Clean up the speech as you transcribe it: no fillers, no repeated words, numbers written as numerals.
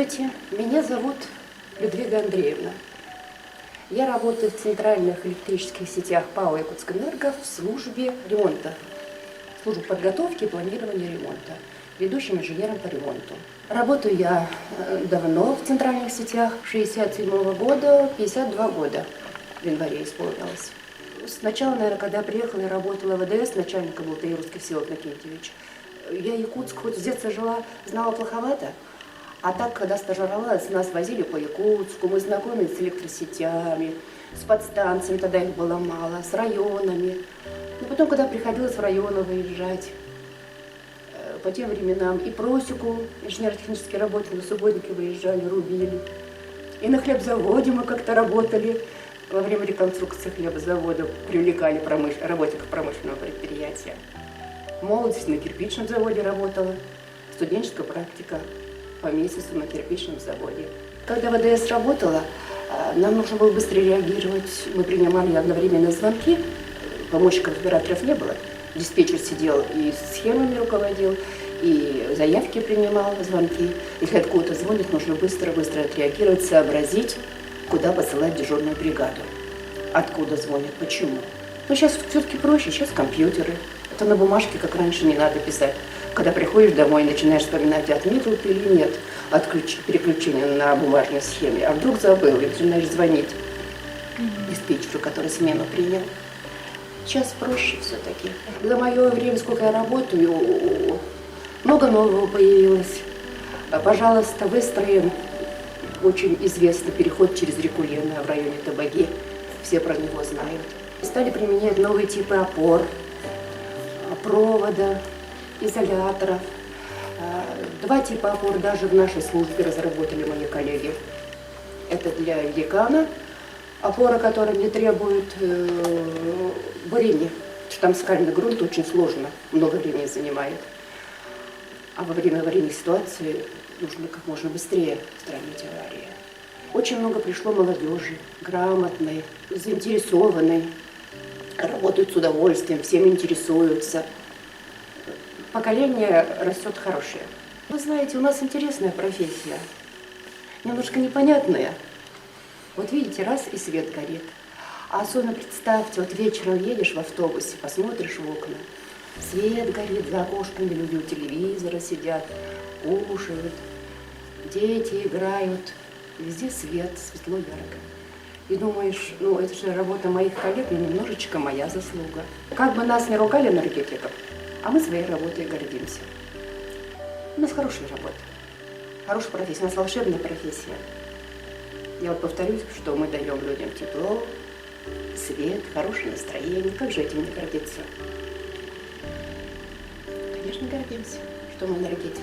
Здравствуйте, меня зовут Людвига Андреевна. Я работаю в центральных электрических сетях ПАО «Якутскэнерго» в службе ремонта, службе подготовки и планирования ремонта, ведущим инженером по ремонту. Работаю я давно в центральных сетях, с 1967 года, 52 года в январе исполнилось. Сначала, наверное, когда я приехала, я работала в ВДС, начальником был Таирусский Всеволод Накентьевич. Я Якутск хоть с детства жила, знала плоховато, а так, когда стажировалась, нас возили по Якутску, мы знакомились с электросетями, с подстанциями, тогда их было мало, с районами. Но потом, когда приходилось в районы выезжать, по тем временам и просеку, инженерно-технические работники, субботники выезжали, рубили. И на хлебзаводе мы как-то работали. Во время реконструкции хлебозавода привлекали работников промышленного предприятия. В молодости на кирпичном заводе работала, студенческая практика по месяцу на кирпичном заводе. Когда ВДС работала, нам нужно было быстро реагировать. Мы принимали одновременно звонки, помощников операторов не было. Диспетчер сидел и схемами руководил, и заявки принимал, звонки. Если откуда-то звонит, нужно быстро-быстро отреагировать, сообразить, куда посылать дежурную бригаду. Откуда звонят, почему. Но сейчас все-таки проще, сейчас компьютеры. Это на бумажке, как раньше, не надо писать. Когда приходишь домой и начинаешь вспоминать, отметил ты или нет переключение на бумажной схеме, а вдруг забыл, и начинаешь звонить диспетчеру, который смену принял. Сейчас проще все-таки. За мое время, сколько я работаю, много нового появилось. Пожалуйста, выстроен очень известный переход через реку Лена в районе Табаги. Все про него знают. Стали применять новые типы опор, провода, изоляторов. Два типа опор даже в нашей службе разработали мои коллеги. Это для Ягана, опора, которая не требует бурения. Там скальный грунт очень сложно, много времени занимает. А во время аварийной ситуации нужно как можно быстрее устранить аварии. Очень много пришло молодежи, грамотной, заинтересованной, работают с удовольствием, всем интересуются. Поколение растет хорошее. Вы знаете, у нас интересная профессия, немножко непонятная. Вот видите, раз и свет горит. А особенно представьте, вот вечером едешь в автобусе, посмотришь в окна, свет горит за окошками, люди у телевизора сидят, кушают, дети играют, везде свет, светло, ярко. И думаешь, ну это же работа моих коллег, и немножечко моя заслуга. Как бы нас не ругали энергетиков, а мы своей работой гордимся. У нас хорошая работа, хорошая профессия, у нас волшебная профессия. Я вот повторюсь, что мы даем людям тепло, свет, хорошее настроение. Как же этим не гордиться? Конечно, гордимся, что мы энергетики.